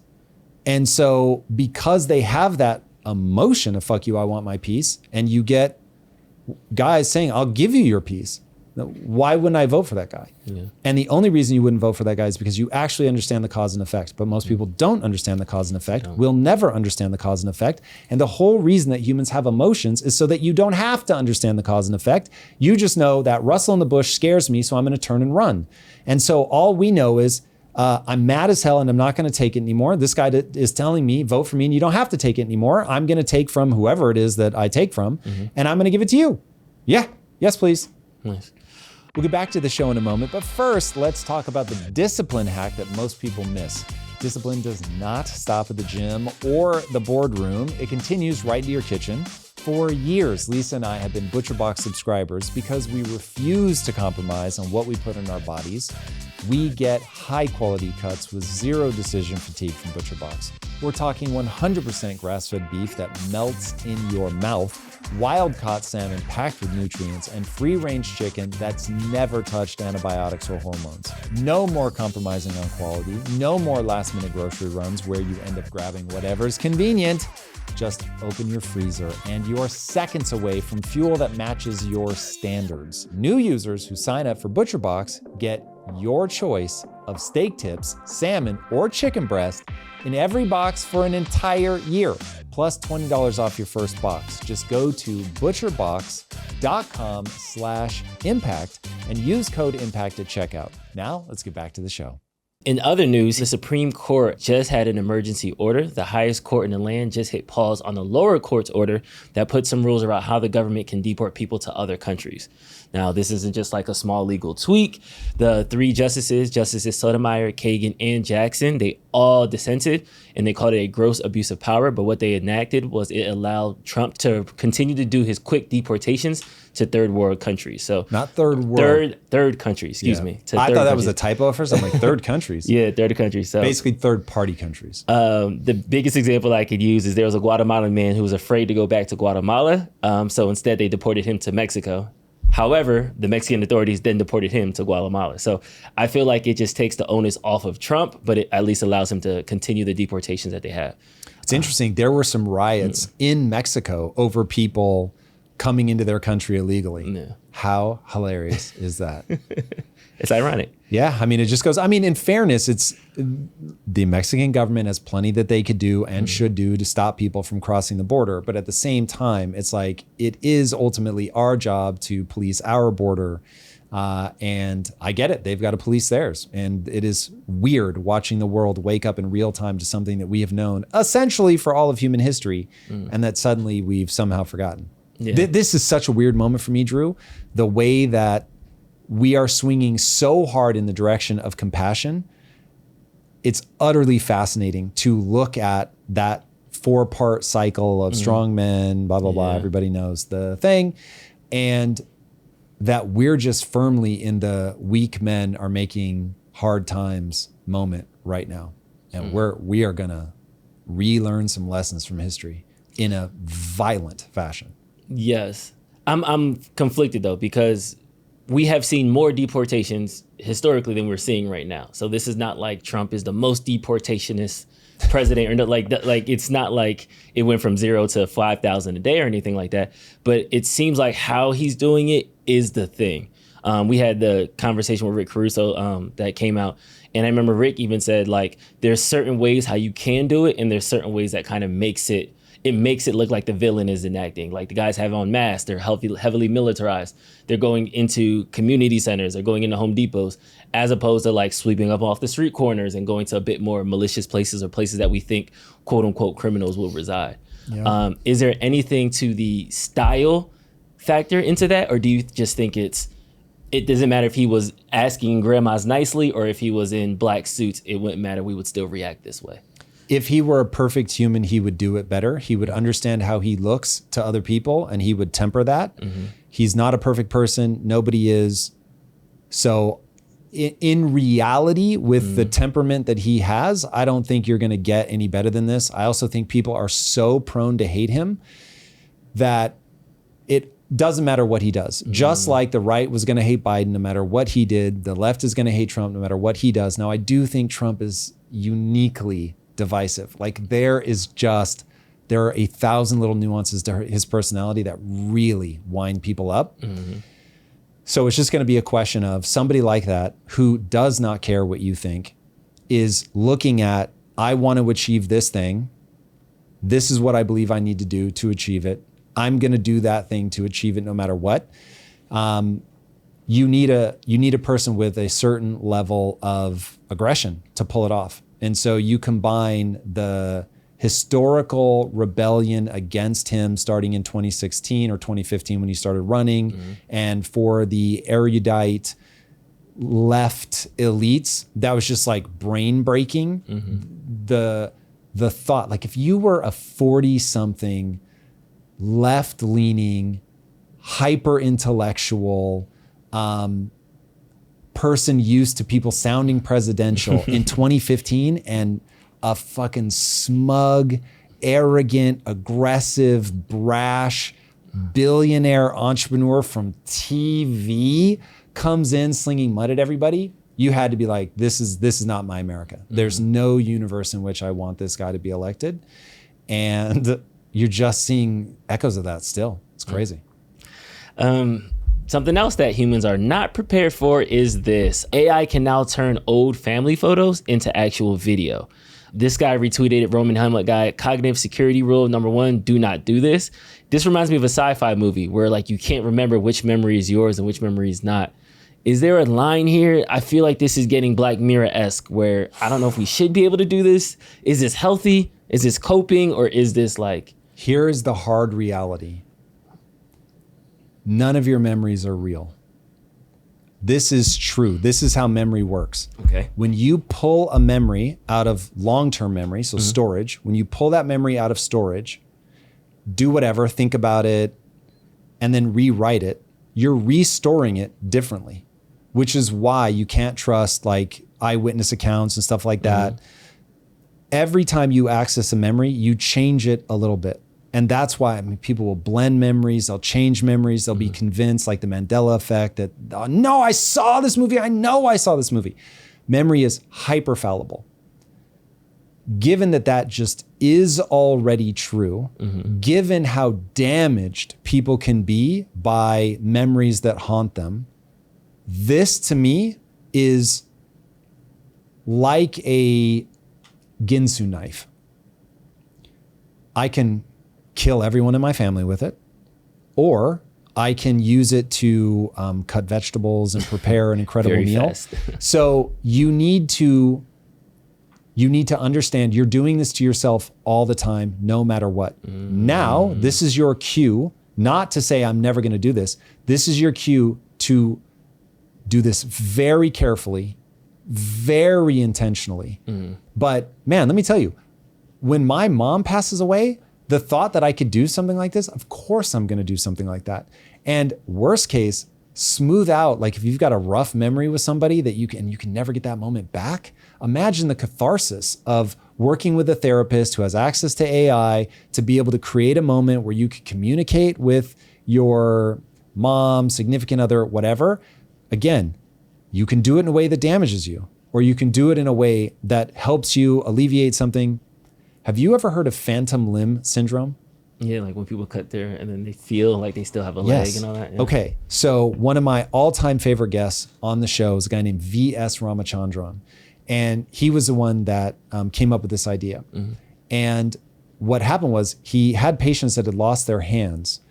Speaker 1: And so because they have that emotion of fuck you, I want my peace, and you get guys saying, I'll give you your peace, Why wouldn't I vote for that guy? Yeah. And the only reason you wouldn't vote for that guy is because you actually understand the cause and effect. But most people don't understand the cause and effect, will never understand the cause and effect. And the whole reason that humans have emotions is so that you don't have to understand the cause and effect. You just know that rustle in the bush scares me, so I'm going to turn and run. And so all we know is I'm mad as hell and I'm not going to take it anymore. This guy is telling me, vote for me and you don't have to take it anymore. I'm going to take from whoever it is that I take from, and I'm going to give it to you. Yeah. Yes, please.
Speaker 2: Nice.
Speaker 1: We'll get back to the show in a moment, but first, let's talk about the discipline hack that most people miss. Discipline does not stop at the gym or the boardroom. It continues right into your kitchen. For years, Lisa and I have been ButcherBox subscribers because we refuse to compromise on what we put in our bodies. We get high quality cuts with zero decision fatigue from ButcherBox. We're talking 100% grass-fed beef that melts in your mouth, wild-caught salmon packed with nutrients, and free-range chicken that's never touched antibiotics or hormones. No more compromising on quality, no more last-minute grocery runs where you end up grabbing whatever's convenient. Just open your freezer and you're seconds away from fuel that matches your standards. New users who sign up for ButcherBox get your choice of steak tips, salmon, or chicken breast in every box for an entire year, plus $20 off your first box. Just go to butcherbox.com/impact and use code IMPACT at checkout. Now, let's get back to the show.
Speaker 2: In other news, the Supreme Court just had an emergency order. The highest court in the land just hit pause on the lower court's order that put some rules about how the government can deport people to other countries. Now, this isn't just like a small legal tweak. The three Justices Sotomayor, Kagan, and Jackson, they all dissented, and they called it a gross abuse of power. But what they enacted was it allowed Trump to continue to do his quick deportations to third world countries. So
Speaker 1: not third world.
Speaker 2: Third countries, excuse me.
Speaker 1: I thought that was a typo at first. I'm like, third countries.
Speaker 2: Yeah, third countries. So
Speaker 1: basically third party countries.
Speaker 2: The biggest example I could use is there was a Guatemalan man who was afraid to go back to Guatemala. So instead they deported him to Mexico. However, the Mexican authorities then deported him to Guatemala. So I feel like it just takes the onus off of Trump, but it at least allows him to continue the deportations that they have.
Speaker 1: It's interesting. There were some riots in Mexico over people coming into their country illegally. Yeah. How hilarious is that?
Speaker 2: It's ironic.
Speaker 1: Yeah, I mean, it just goes, I mean, in fairness, it's the Mexican government has plenty that they could do and should do to stop people from crossing the border. But at the same time, it's like, it is ultimately our job to police our border. And I get it. They've got to police theirs. And it is weird watching the world wake up in real time to something that we have known essentially for all of human history and that suddenly we've somehow forgotten. Yeah. This is such a weird moment for me, Drew. The way that we are swinging so hard in the direction of compassion. It's utterly fascinating to look at that 4-part cycle of strong men, blah, blah, blah. Everybody knows the thing. And that we're just firmly in the weak men are making hard times moment right now. And we are gonna relearn some lessons from history in a violent fashion.
Speaker 2: Yes. I'm conflicted though, because we have seen more deportations historically than we're seeing right now. So this is not like Trump is the most deportationist president, or like it's not like it went from 0 to 5,000 a day or anything like that. But it seems like how he's doing it is the thing. We had the conversation with Rick Caruso that came out, and I remember Rick even said like there's certain ways how you can do it, and there's certain ways that kind of makes it look like the villain is enacting. Like the guys have on masks, they're heavily militarized. They're going into community centers, they're going into Home Depots, as opposed to like sweeping up off the street corners and going to a bit more malicious places or places that we think quote unquote criminals will reside. Yeah. Is there anything to the style factor into that? Or do you just think it doesn't matter if he was asking grandmas nicely or if he was in black suits, it wouldn't matter, we would still react this way?
Speaker 1: If he were a perfect human, he would do it better. He would understand how he looks to other people and he would temper that. He's not a perfect person. Nobody is. So in reality, with the temperament that he has, I don't think you're going to get any better than this. I also think people are so prone to hate him that it doesn't matter what he does. Just like the right was going to hate Biden no matter what he did, the left is going to hate Trump no matter what he does. Now, I do think Trump is uniquely divisive. Like there are 1,000 little nuances to his personality that really wind people up. So it's just going to be a question of somebody like that who does not care what you think is looking at, I want to achieve this thing. This is what I believe I need to do to achieve it. I'm going to do that thing to achieve it no matter what. You need a person with a certain level of aggression to pull it off. And so you combine the historical rebellion against him starting in 2016 or 2015 when he started running, and for the erudite left elites, that was just like brain breaking. The thought, like if you were a 40-something left leaning, hyper intellectual person used to people sounding presidential in 2015 and a fucking smug, arrogant, aggressive, brash, billionaire entrepreneur from TV comes in slinging mud at everybody, you had to be like, this is not my America. There's no universe in which I want this guy to be elected. And you're just seeing echoes of that still. It's crazy.
Speaker 2: Something else that humans are not prepared for is this. AI can now turn old family photos into actual video. This guy retweeted it, Roman Helmut guy, cognitive security rule number 1, do not do this. This reminds me of a sci-fi movie where like you can't remember which memory is yours and which memory is not. Is there a line here? I feel like this is getting Black Mirror-esque where I don't know if we should be able to do this. Is this healthy? Is this coping? Or is this like...
Speaker 1: Here is the hard reality. None of your memories are real. This is true. This is how memory works.
Speaker 2: Okay.
Speaker 1: When you pull a memory out of long-term memory, so storage, when you pull that memory out of storage, do whatever, think about it, and then rewrite it, you're restoring it differently, which is why you can't trust like eyewitness accounts and stuff like that. Every time you access a memory, you change it a little bit. And that's why people will blend memories, they'll change memories, they'll be convinced, like the Mandela effect, that, oh, no, I saw this movie, I know I saw this movie. Memory is hyper fallible. Given that just is already true, given how damaged people can be by memories that haunt them, this to me is like a Ginsu knife. I can kill everyone in my family with it, or I can use it to cut vegetables and prepare an incredible meal. So you need to understand you're doing this to yourself all the time, no matter what. Now, this is your cue, not to say I'm never going to do this. This is your cue to do this very carefully, very intentionally. But man, let me tell you, when my mom passes away, the thought that I could do something like this, of course I'm going to do something like that. And worst case, smooth out. Like if you've got a rough memory with somebody that you can never get that moment back. Imagine the catharsis of working with a therapist who has access to AI to be able to create a moment where you can communicate with your mom, significant other, whatever. Again, you can do it in a way that damages you, or you can do it in a way that helps you alleviate something. Have you ever heard of phantom limb syndrome?
Speaker 2: Yeah, like when people cut there and then they feel like they still have a leg and all that. Yeah.
Speaker 1: Okay, so one of my all-time favorite guests on the show is a guy named V.S. Ramachandran. And he was the one that came up with this idea. And what happened was he had patients that had lost their hands,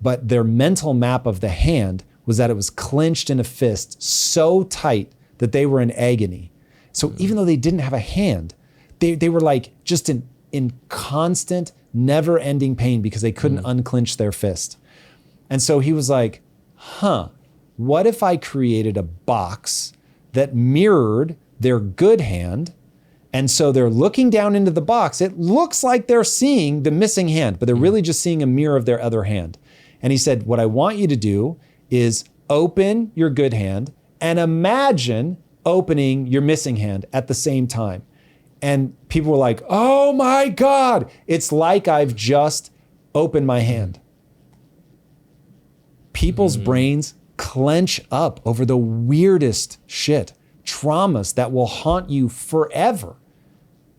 Speaker 1: but their mental map of the hand was that it was clenched in a fist so tight that they were in agony. So even though they didn't have a hand, they were like just in constant, never-ending pain because they couldn't unclench their fist. And so he was like, what if I created a box that mirrored their good hand? And so they're looking down into the box. It looks like they're seeing the missing hand, but they're really just seeing a mirror of their other hand. And he said, what I want you to do is open your good hand and imagine opening your missing hand at the same time. And people were like, oh my God, it's like I've just opened my hand. People's brains clench up over the weirdest shit, traumas that will haunt you forever.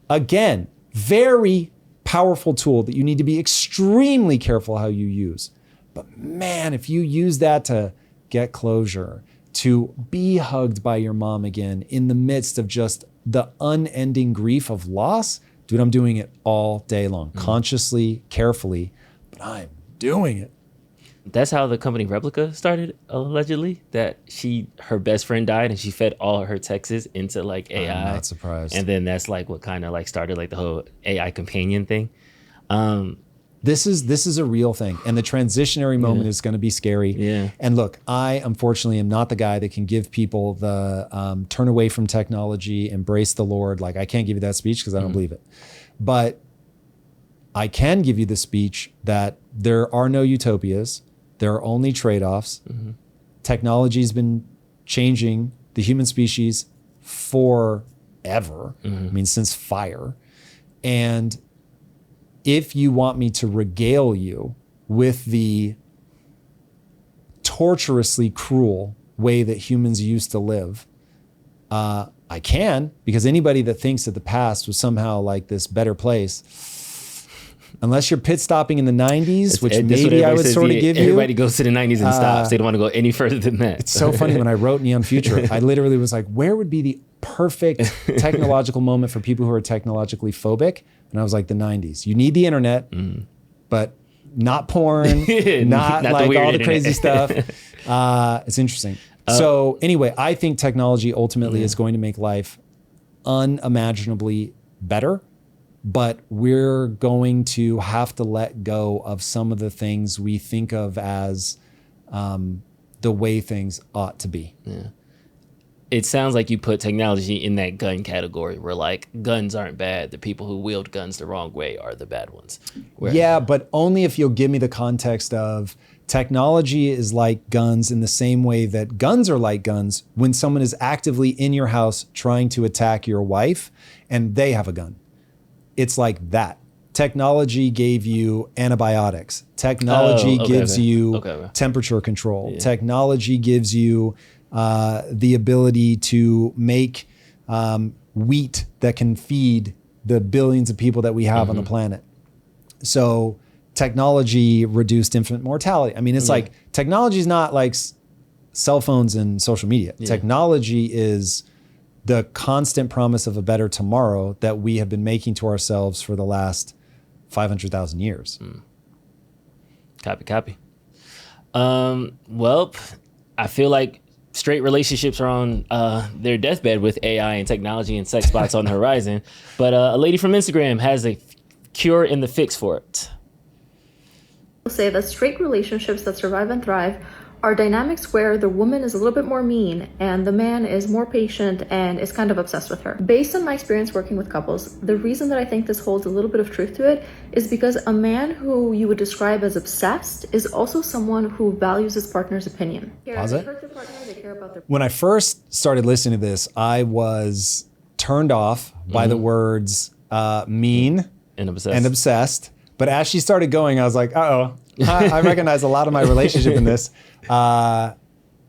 Speaker 1: Again, very powerful tool that you need to be extremely careful how you use. But man, if you use that to get closure, to be hugged by your mom again in the midst of just the unending grief of loss, dude, I'm doing it all day long, consciously, carefully, but I'm doing it.
Speaker 2: That's how the company Replica started, allegedly, that her best friend died and she fed all her texts into like AI.
Speaker 1: I'm not surprised.
Speaker 2: And then that's like what kind of like started like the whole AI companion thing.
Speaker 1: This is a real thing. And the transitionary moment is going to be scary.
Speaker 2: Yeah.
Speaker 1: And look, I unfortunately am not the guy that can give people the turn away from technology, embrace the Lord. Like, I can't give you that speech because I don't believe it. But I can give you the speech that there are no utopias. There are only trade-offs. Technology's been changing the human species forever. I mean, since fire. And if you want me to regale you with the torturously cruel way that humans used to live, I can, because anybody that thinks that the past was somehow like this better place, unless you're pit stopping in the 90s, which maybe I would sort of give you.
Speaker 2: Everybody goes to the 90s and stops. They don't want to go any further than that.
Speaker 1: It's so funny. When I wrote Neon Future, I literally was like, where would be the perfect technological moment for people who are technologically phobic? And I was like, the 90s. You need the internet, but not porn, not like all the crazy stuff. It's interesting. So anyway, I think technology ultimately is going to make life unimaginably better, but we're going to have to let go of some of the things we think of as the way things ought to be.
Speaker 2: Yeah. It sounds like you put technology in that gun category where like guns aren't bad. The people who wield guns the wrong way are the bad ones.
Speaker 1: Yeah, but only if you'll give me the context of technology is like guns in the same way that guns are like guns when someone is actively in your house trying to attack your wife and they have a gun. It's like that. Technology gave you antibiotics. Technology gives you temperature control. Yeah. Technology gives you the ability to make wheat that can feed the billions of people that we have on the planet. So technology reduced infant mortality. I mean, it's like technology is not like cell phones and social media. Yeah. Technology is the constant promise of a better tomorrow that we have been making to ourselves for the last 500,000 years.
Speaker 2: Copy. Well, I feel like straight relationships are on their deathbed with AI and technology and sex bots on the horizon. But a lady from Instagram has a cure and the fix for it.
Speaker 4: I'll say that straight relationships that survive and thrive are dynamics where the woman is a little bit more mean and the man is more patient and is kind of obsessed with her. Based on my experience working with couples, the reason that I think this holds a little bit of truth to it is because a man who you would describe as obsessed is also someone who values his partner's opinion.
Speaker 1: Pause it. When I first started listening to this, I was turned off by the words mean and obsessed. But as she started going, I was like, uh-oh, I recognize a lot of my relationship in this. I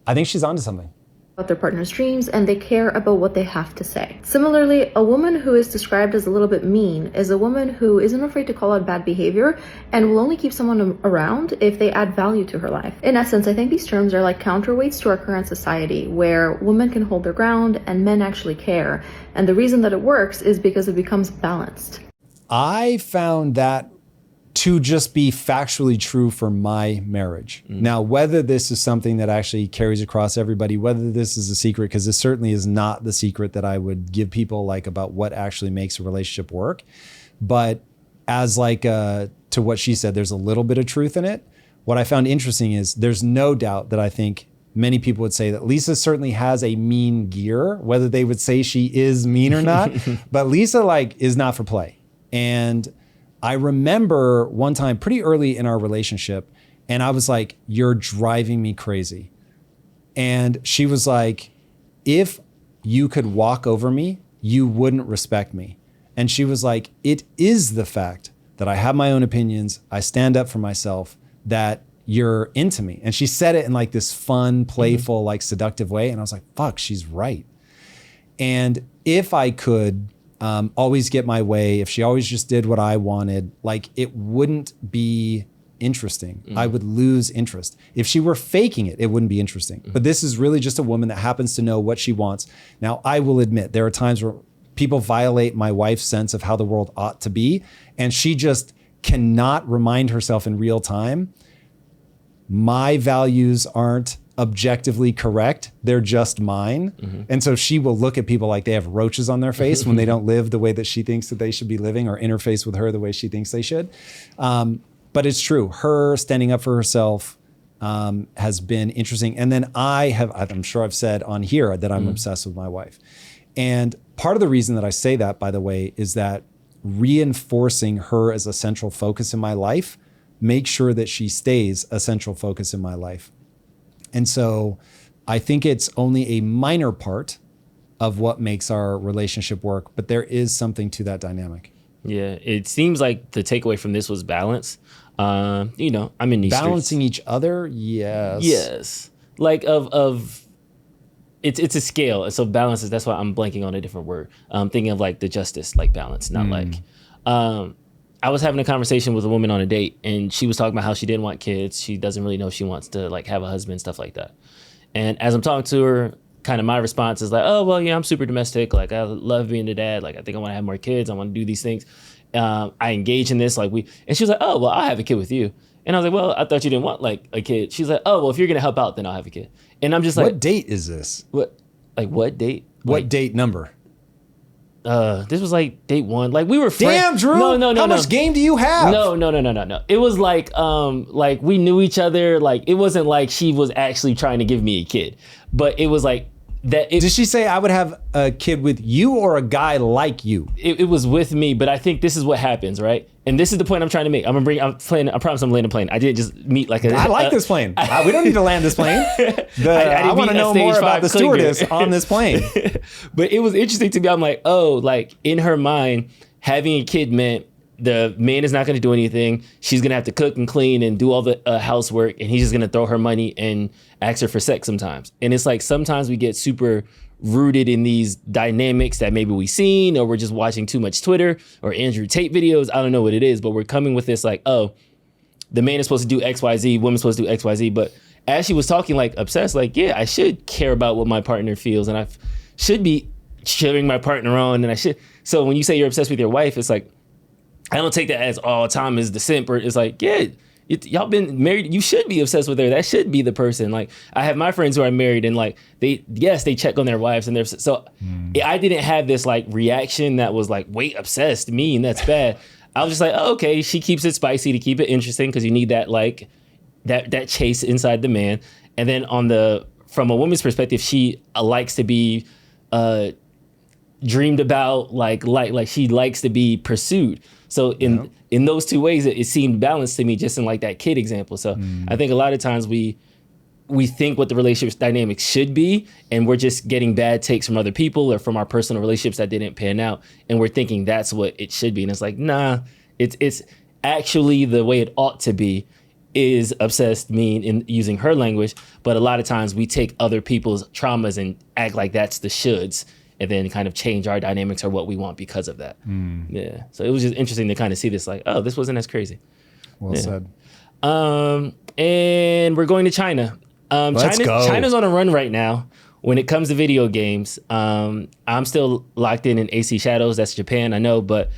Speaker 1: think she's onto something.
Speaker 4: About their partner's dreams, and they care about what they have to say. Similarly, a woman who is described as a little bit mean is a woman who isn't afraid to call out bad behavior and will only keep someone around if they add value to her life. In essence, I think these terms are like counterweights to our current society, where women can hold their ground and men actually care. And the reason that it works is because it becomes balanced.
Speaker 1: I found that to just be factually true for my marriage. Now, whether this is something that actually carries across everybody, whether this is a secret, because this certainly is not the secret that I would give people like about what actually makes a relationship work. But as like to what she said, there's a little bit of truth in it. What I found interesting is there's no doubt that I think many people would say that Lisa certainly has a mean gear, whether they would say she is mean or not, but Lisa like is not for play. And I remember one time pretty early in our relationship, and I was like, you're driving me crazy. And she was like, if you could walk over me, you wouldn't respect me. And she was like, it is the fact that I have my own opinions, I stand up for myself, that you're into me. And she said it in like this fun, playful, like seductive way. And I was like, fuck, she's right. And if I could always get my way, if she always just did what I wanted, like it wouldn't be interesting. I would lose interest. If she were faking it, it wouldn't be interesting. But this is really just a woman that happens to know what she wants. Now, I will admit there are times where people violate my wife's sense of how the world ought to be, and she just cannot remind herself in real time, my values aren't objectively correct. They're just mine. And so she will look at people like they have roaches on their face when they don't live the way that she thinks that they should be living or interface with her the way she thinks they should. But it's true. Her standing up for herself has been interesting. And then I'm sure I've said on here that I'm obsessed with my wife. And part of the reason that I say that, by the way, is that reinforcing her as a central focus in my life makes sure that she stays a central focus in my life. And so I think it's only a minor part of what makes our relationship work, but there is something to that dynamic.
Speaker 2: Yeah, it seems like the takeaway from this was balance. I'm in these
Speaker 1: Balancing
Speaker 2: streets.
Speaker 1: each other, yes.
Speaker 2: Yes, like it's a scale. So balance is, that's why I'm blanking on a different word. Thinking of like the justice, like balance, not like. I was having a conversation with a woman on a date, and she was talking about how she didn't want kids. She doesn't really know if she wants to like have a husband, stuff like that. And as I'm talking to her, kind of my response is like, oh, well, yeah, I'm super domestic. Like, I love being a dad. Like, I think I want to have more kids. I want to do these things. I engage in this. And she was like, oh, well, I'll have a kid with you. And I was like, well, I thought you didn't want like a kid. She's like, oh, well, if you're going to help out, then I'll have a kid. And I'm just like,
Speaker 1: what date is this?
Speaker 2: What date?
Speaker 1: What date number?
Speaker 2: This was like date 1. Like we were friends.
Speaker 1: Damn, Drew.
Speaker 2: No.
Speaker 1: How much game do you have?
Speaker 2: No. It was like we knew each other. Like it wasn't like she was actually trying to give me a kid, but it was like that.
Speaker 1: Did she say I would have a kid with you or a guy like you?
Speaker 2: It was with me, but I think this is what happens, right? And this is the point I'm trying to make. I promise I'm landing a plane. I didn't just meet like a.
Speaker 1: I like this plane. We don't need to land this plane. I want to know more about the stewardess on this plane.
Speaker 2: But it was interesting to me. I'm like, oh, like in her mind, having a kid meant the man is not going to do anything. She's going to have to cook and clean and do all the housework, and he's just going to throw her money and ask her for sex sometimes. And it's like sometimes we get super rooted in these dynamics that maybe we've seen, or we're just watching too much Twitter or Andrew Tate videos. I don't know what it is, but we're coming with this like, oh, the man is supposed to do X, Y, Z, woman's supposed to do X, Y, Z. But as she was talking like obsessed, like, yeah, I should care about what my partner feels, and I should be cheering my partner on, and I should. So when you say you're obsessed with your wife, it's like, I don't take that as all Tom is the simp, or it's like, yeah, y'all been married. You should be obsessed with her. That should be the person. Like I have my friends who are married, and like they check on their wives, and I didn't have this like reaction that was like, wait, obsessed, mean, that's bad. I was just like, oh, okay, she keeps it spicy to keep it interesting because you need that like that chase inside the man. And then from a woman's perspective, she likes to be dreamed about, like she likes to be pursued. So in those two ways, it seemed balanced to me, just in like that kid example. So I think a lot of times we think what the relationship dynamics should be, and we're just getting bad takes from other people or from our personal relationships that didn't pan out, and we're thinking that's what it should be. And it's like, nah, it's actually the way it ought to be is obsessed, mean, in using her language. But a lot of times we take other people's traumas and act like that's the shoulds, and then kind of change our dynamics or what we want because of that. Yeah. So it was just interesting to kind of see this, like, oh, this wasn't as crazy.
Speaker 1: Well said.
Speaker 2: And we're going to China.
Speaker 1: Let's go.
Speaker 2: China's on a run right now when it comes to video games. I'm still locked in AC Shadows. That's Japan, I know, but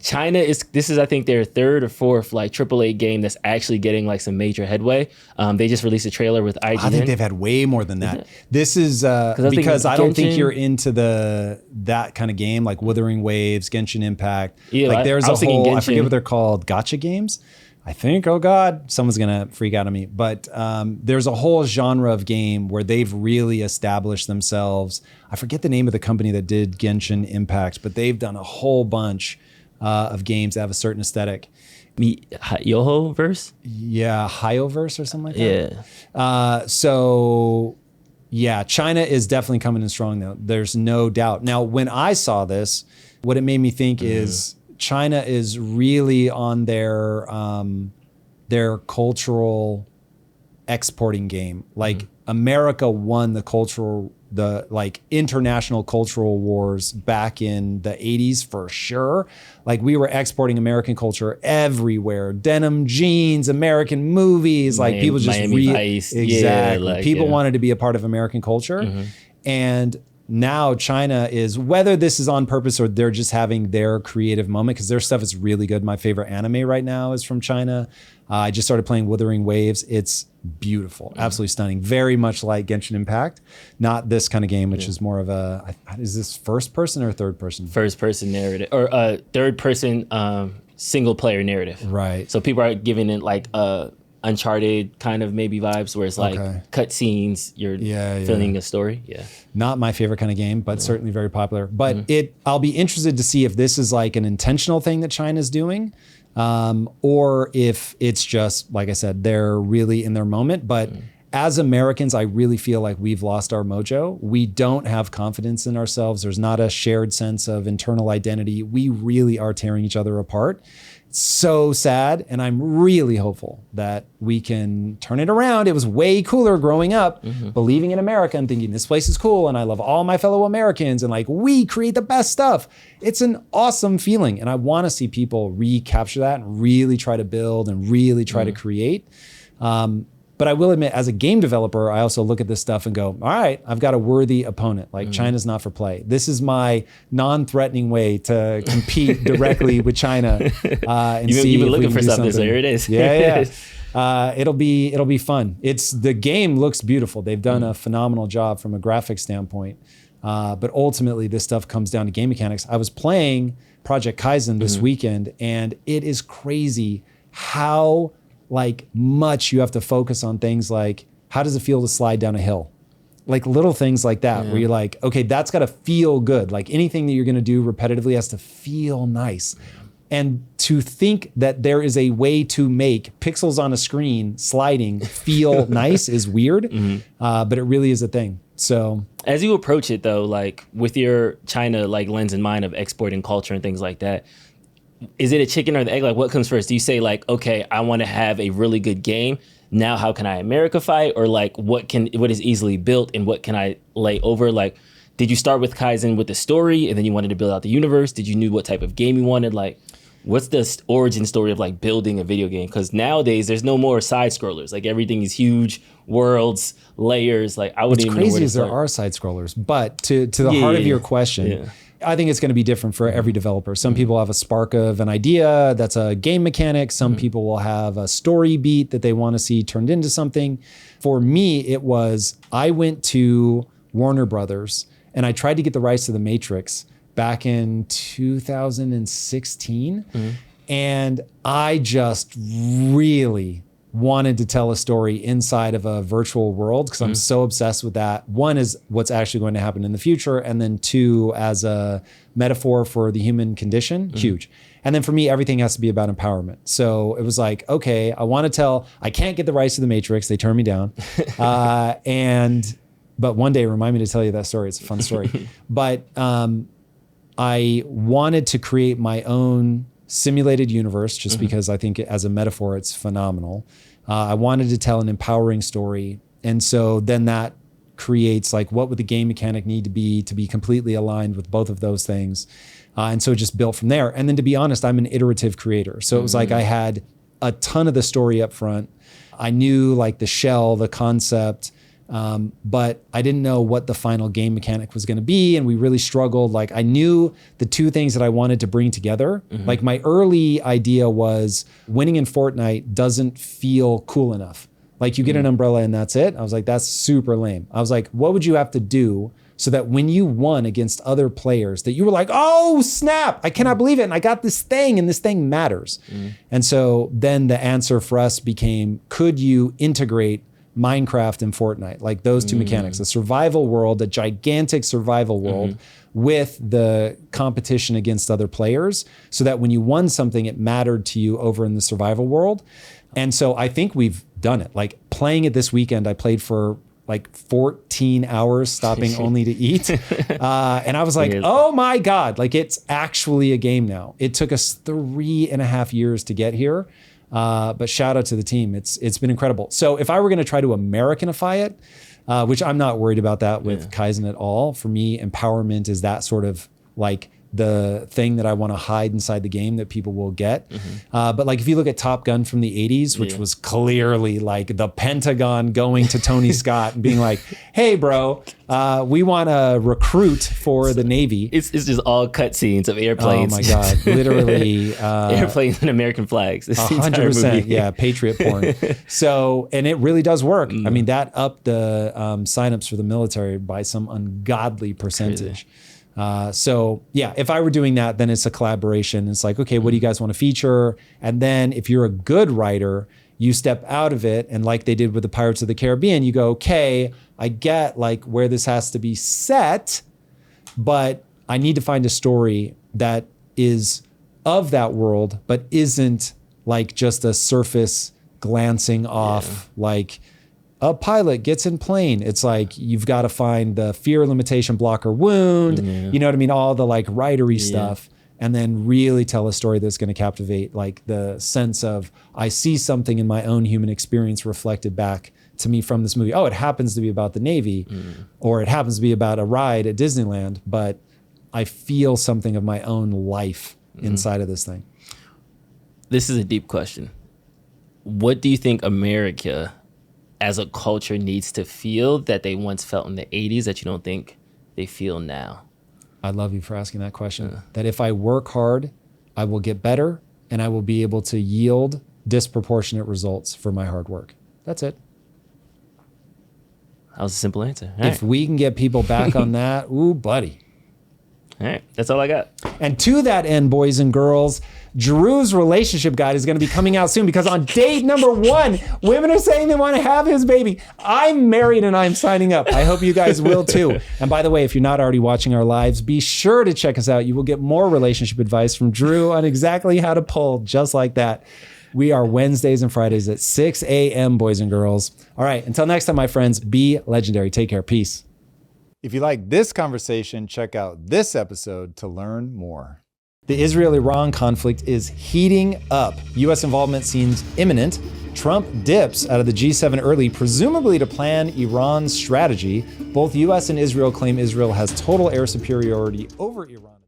Speaker 2: China this is I think their third or fourth like AAA game that's actually getting like some major headway. They just released a trailer with IGN.
Speaker 1: I think they've had way more than that. This is because I don't think you're into that kind of game, like Wuthering Waves, Genshin Impact.
Speaker 2: Yeah,
Speaker 1: like there's
Speaker 2: I was thinking
Speaker 1: I
Speaker 2: Genshin.
Speaker 1: forget what they're called, gacha games. I think, oh God, someone's gonna freak out on me. But there's a whole genre of game where they've really established themselves. I forget the name of the company that did Genshin Impact, but they've done a whole bunch of games that have a certain aesthetic.
Speaker 2: Yoho-verse?
Speaker 1: Yeah, Hyoverse or something like that.
Speaker 2: Yeah.
Speaker 1: So yeah, China is definitely coming in strong though. There's no doubt. Now, when I saw this, what it made me think is China is really on their cultural exporting game. Like America won the like international cultural wars back in the 80s for sure. Like we were exporting American culture everywhere. Denim jeans, American movies, like people just
Speaker 2: Miami Vice.
Speaker 1: Exactly.
Speaker 2: Yeah, like,
Speaker 1: people wanted to be a part of American culture. And now China is, whether this is on purpose or they're just having their creative moment, because their stuff is really good. My favorite anime right now is from China. I just started playing Wuthering Waves. It's beautiful, absolutely stunning. Very much like Genshin Impact, not this kind of game, which is more of a, is this first person or third person?
Speaker 2: First person narrative, or third person single player narrative.
Speaker 1: Right.
Speaker 2: So people are giving it like Uncharted kind of maybe vibes, where it's like cut scenes, you're filling a story. Yeah.
Speaker 1: Not my favorite kind of game, but certainly very popular. But I'll be interested to see if this is like an intentional thing that China's doing, or if it's just, like I said, they're really in their moment. But as Americans, I really feel like we've lost our mojo. We don't have confidence in ourselves. There's not a shared sense of internal identity. We really are tearing each other apart. So sad, and I'm really hopeful that we can turn it around. It was way cooler growing up, believing in America and thinking this place is cool and I love all my fellow Americans and like we create the best stuff. It's an awesome feeling, and I want to see people recapture that and really try to build and really try to create. But I will admit, as a game developer, I also look at this stuff and go, all right, I've got a worthy opponent. Like China's not for play. This is my non-threatening way to compete directly with China. And
Speaker 2: you've been looking for something, so here it is.
Speaker 1: It'll be fun. The game looks beautiful. They've done a phenomenal job from a graphic standpoint. But ultimately, this stuff comes down to game mechanics. I was playing Project Kaizen this weekend, and it is crazy how like much you have to focus on things like, how does it feel to slide down a hill? Like little things like that, where you're like, okay, that's got to feel good. Like anything that you're going to do repetitively has to feel nice. And to think that there is a way to make pixels on a screen sliding feel nice is weird, but it really is a thing. So
Speaker 2: as you approach it though, like with your China like lens in mind of exporting culture and things like that, is it a chicken or the egg? Like what comes first? Do you say like, okay, I want to have a really good game. Now how can I Americify it? Or like what is easily built and what can I lay over? Like, did you start with Kaizen with the story and then you wanted to build out the universe? Did you knew what type of game you wanted? Like, what's the origin story of like building a video game? Because nowadays there's no more side scrollers. Like everything is huge worlds, layers. Like I wouldn't even know where to start.
Speaker 1: What's crazy is there are side scrollers, but to the heart of your question, I think it's going to be different for every developer. Some people have a spark of an idea that's a game mechanic. Some people will have a story beat that they want to see turned into something. For me, it was, I went to Warner Brothers and I tried to get the rights to The Matrix back in 2016. And I just really wanted to tell a story inside of a virtual world because I'm so obsessed with that. One is what's actually going to happen in the future. And then two, as a metaphor for the human condition, huge. And then for me, everything has to be about empowerment. So it was like, okay, I can't get the rights to The Matrix. They turned me down. But one day, remind me to tell you that story. It's a fun story. But I wanted to create my own simulated universe just because I think as a metaphor, it's phenomenal. I wanted to tell an empowering story. And so then that creates like, what would the game mechanic need to be completely aligned with both of those things? And so it just built from there. And then to be honest, I'm an iterative creator. So it was like I had a ton of the story up front. I knew like the shell, the concept, but I didn't know what the final game mechanic was going to be. And we really struggled. Like I knew the two things that I wanted to bring together. Like my early idea was winning in Fortnite doesn't feel cool enough. Like you get an umbrella and that's it. I was like, that's super lame. I was like, what would you have to do so that when you won against other players that you were like, oh snap, I cannot believe it. And I got this thing and this thing matters. And so then the answer for us became, could you integrate Minecraft and Fortnite, like those two mechanics, a survival world, a gigantic survival world with the competition against other players so that when you won something, it mattered to you over in the survival world. And so I think we've done it. Like playing it this weekend, I played for like 14 hours, stopping only to eat. And I was like, oh my God, like it's actually a game now. It took us 3.5 years to get here. But shout out to the team. It's been incredible. So if I were going to try to Americanify it, which I'm not worried about that with Kaizen at all. For me, empowerment is that sort of like the thing that I want to hide inside the game that people will get. But like if you look at Top Gun from the 80s, which was clearly like the Pentagon going to Tony Scott and being like, hey bro, we want to recruit for the Navy.
Speaker 2: It's just all cutscenes of airplanes.
Speaker 1: Oh my God, literally.
Speaker 2: Airplanes and American flags.
Speaker 1: 100%, yeah, patriot porn. So, and it really does work. I mean, that upped the signups for the military by some ungodly percentage. So yeah, if I were doing that, then it's a collaboration. It's like, okay, what do you guys want to feature? And then if you're a good writer, you step out of it. And like they did with the Pirates of the Caribbean, you go, okay, I get like where this has to be set, but I need to find a story that is of that world, but isn't like just a surface glancing off, like a pilot gets in plane. It's like, you've got to find the fear, limitation, blocker, wound, you know what I mean? All the like writery stuff, and then really tell a story that's going to captivate like the sense of, I see something in my own human experience reflected back to me from this movie. Oh, it happens to be about the Navy, or it happens to be about a ride at Disneyland, but I feel something of my own life inside of this thing.
Speaker 2: This is a deep question. What do you think America as a culture needs to feel that they once felt in the 80s that you don't think they feel now?
Speaker 1: I love you for asking that question. That if I work hard, I will get better and I will be able to yield disproportionate results for my hard work. That's it.
Speaker 2: That was a simple answer.
Speaker 1: If we can get people back on that, ooh, buddy.
Speaker 2: All right, that's all I got.
Speaker 1: And to that end, boys and girls, Drew's relationship guide is going to be coming out soon, because on date number 1, women are saying they want to have his baby. I'm married and I'm signing up. I hope you guys will too. And by the way, if you're not already watching our lives, be sure to check us out. You will get more relationship advice from Drew on exactly how to pull just like that. We are Wednesdays and Fridays at 6 a.m., boys and girls. All right, until next time, my friends, be legendary. Take care. Peace.
Speaker 5: If you like this conversation, check out this episode to learn more.
Speaker 1: The Israel-Iran conflict is heating up. U.S. involvement seems imminent. Trump dips out of the G7 early, presumably to plan Iran's strategy. Both U.S. and Israel claim Israel has total air superiority over Iran.